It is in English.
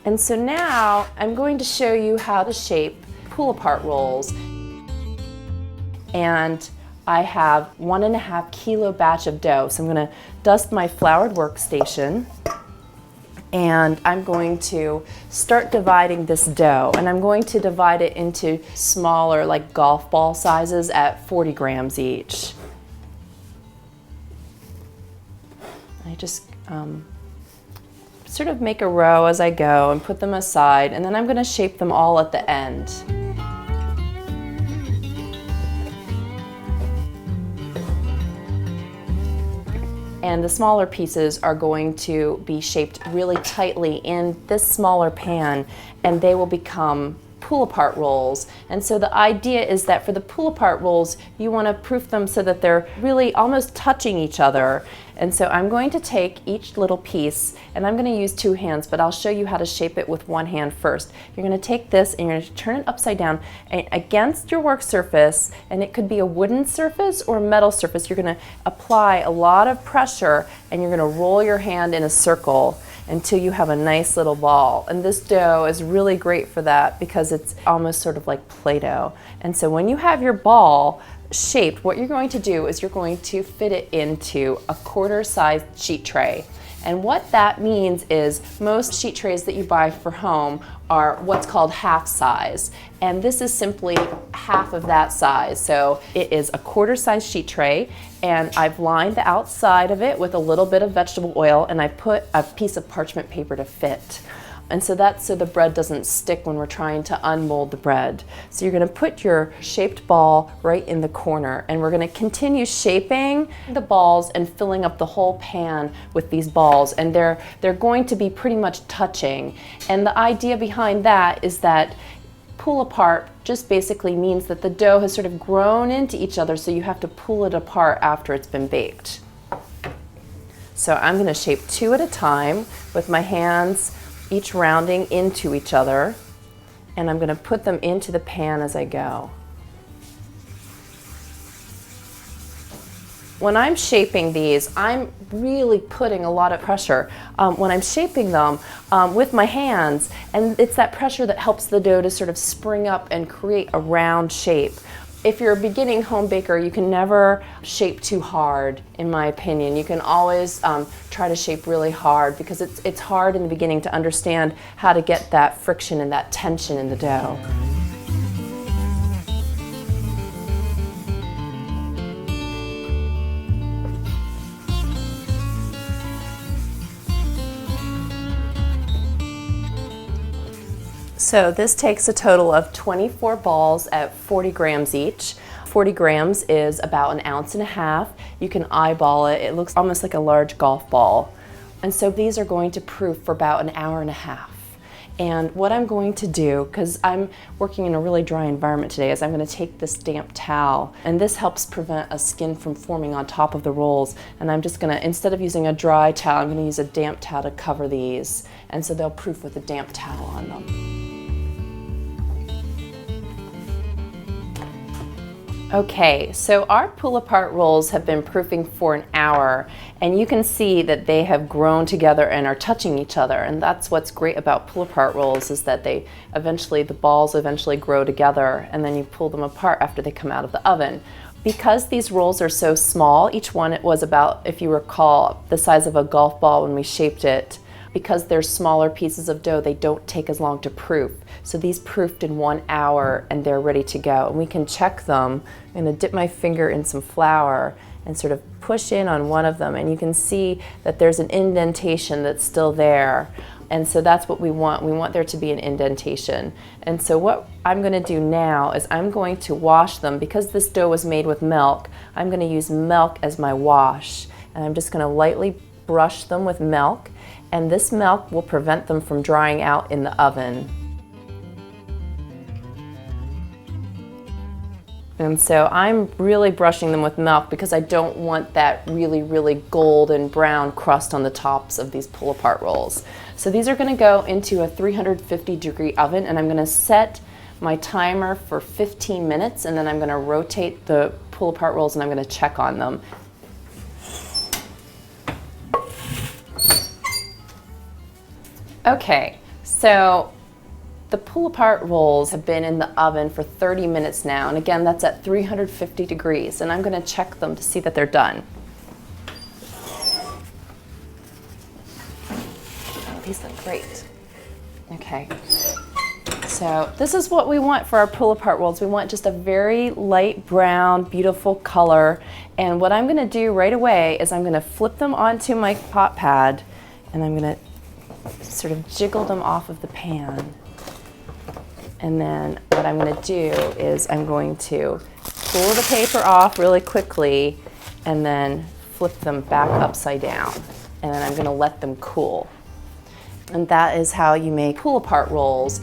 And so now I'm going to show you how to shape pull-apart rolls. And I have 1.5 kilo batch of dough. So I'm going to dust my floured workstation. And I'm going to start dividing this dough. And I'm going to divide it into smaller, like golf ball sizes at 40 grams each. I just sort of make a row as I go and put them aside, and then I'm going to shape them all at the end. And the smaller pieces are going to be shaped really tightly in this smaller pan, and they will become pull-apart rolls. And so the idea is that for the pull-apart rolls, you want to proof them so that they're really almost touching each other. And so I'm going to take each little piece, and I'm going to use 2 hands, but I'll show you how to shape it with 1 hand first. You're going to take this and you're going to turn it upside down against your work surface, and it could be a wooden surface or a metal surface. You're going to apply a lot of pressure, and you're going to roll your hand in a circle until you have a nice little ball. And this dough is really great for that because it's almost sort of like Play-Doh. And so when you have your ball shaped, what you're going to do is you're going to fit it into a quarter-sized sheet tray. And what that means is most sheet trays that you buy for home are what's called half size. And this is simply half of that size. So it is a quarter-size sheet tray, and I've lined the outside of it with a little bit of vegetable oil, and I put a piece of parchment paper to fit. And so that's so the bread doesn't stick when we're trying to unmold the bread. So you're going to put your shaped ball right in the corner, and we're going to continue shaping the balls and filling up the whole pan with these balls, and they're going to be pretty much touching. And the idea behind that is that pull apart just basically means that the dough has sort of grown into each other, so you have to pull it apart after it's been baked. So I'm going to shape 2 at a time with my hands, each rounding into each other, and I'm going to put them into the pan as I go. When I'm shaping these, I'm really putting a lot of pressure when I'm shaping them with my hands, and it's that pressure that helps the dough to sort of spring up and create a round shape. If you're a beginning home baker, you can never shape too hard, in my opinion. You can always try to shape really hard because it's hard in the beginning to understand how to get that friction and that tension in the dough. So this takes a total of 24 balls at 40 grams each. 40 grams is about 1.5 ounces. You can eyeball it. It looks almost like a large golf ball. And so these are going to proof for about 1.5 hours. And what I'm going to do, because I'm working in a really dry environment today, is I'm going to take this damp towel, and this helps prevent a skin from forming on top of the rolls. And I'm just going to, instead of using a dry towel, I'm going to use a damp towel to cover these. And so they'll proof with a damp towel on them. Okay, so our pull-apart rolls have been proofing for 1 hour, and you can see that they have grown together and are touching each other. And that's what's great about pull-apart rolls, is that the balls eventually grow together, and then you pull them apart after they come out of the oven. Because these rolls are so small, each one it was about, if you recall, the size of a golf ball when we shaped it. Because they're smaller pieces of dough, they don't take as long to proof. So these proofed in 1 hour, and they're ready to go. And we can check them. I'm going to dip my finger in some flour and sort of push in on one of them, and you can see that there's an indentation that's still there. And so that's what we want. We want there to be an indentation. And so what I'm going to do now is I'm going to wash them. Because this dough was made with milk, I'm going to use milk as my wash. And I'm just going to lightly brush them with milk, and this milk will prevent them from drying out in the oven. And so I'm really brushing them with milk because I don't want that really, really golden brown crust on the tops of these pull-apart rolls. So these are going to go into a 350-degree oven, and I'm going to set my timer for 15 minutes, and then I'm going to rotate the pull-apart rolls, and I'm going to check on them. Okay, So the pull-apart rolls have been in the oven for 30 minutes now, and again, that's at 350 degrees, and I'm going to check them to see that they're done. Oh, these look great. Okay, so this is what we want for our pull-apart rolls. We want just a very light brown, beautiful color, and what I'm going to do right away is I'm going to flip them onto my pot pad, and I'm going to sort of jiggle them off of the pan. And then what I'm going to do is I'm going to pull the paper off really quickly and then flip them back upside down. And then I'm going to let them cool. And that is how you make pull-apart rolls.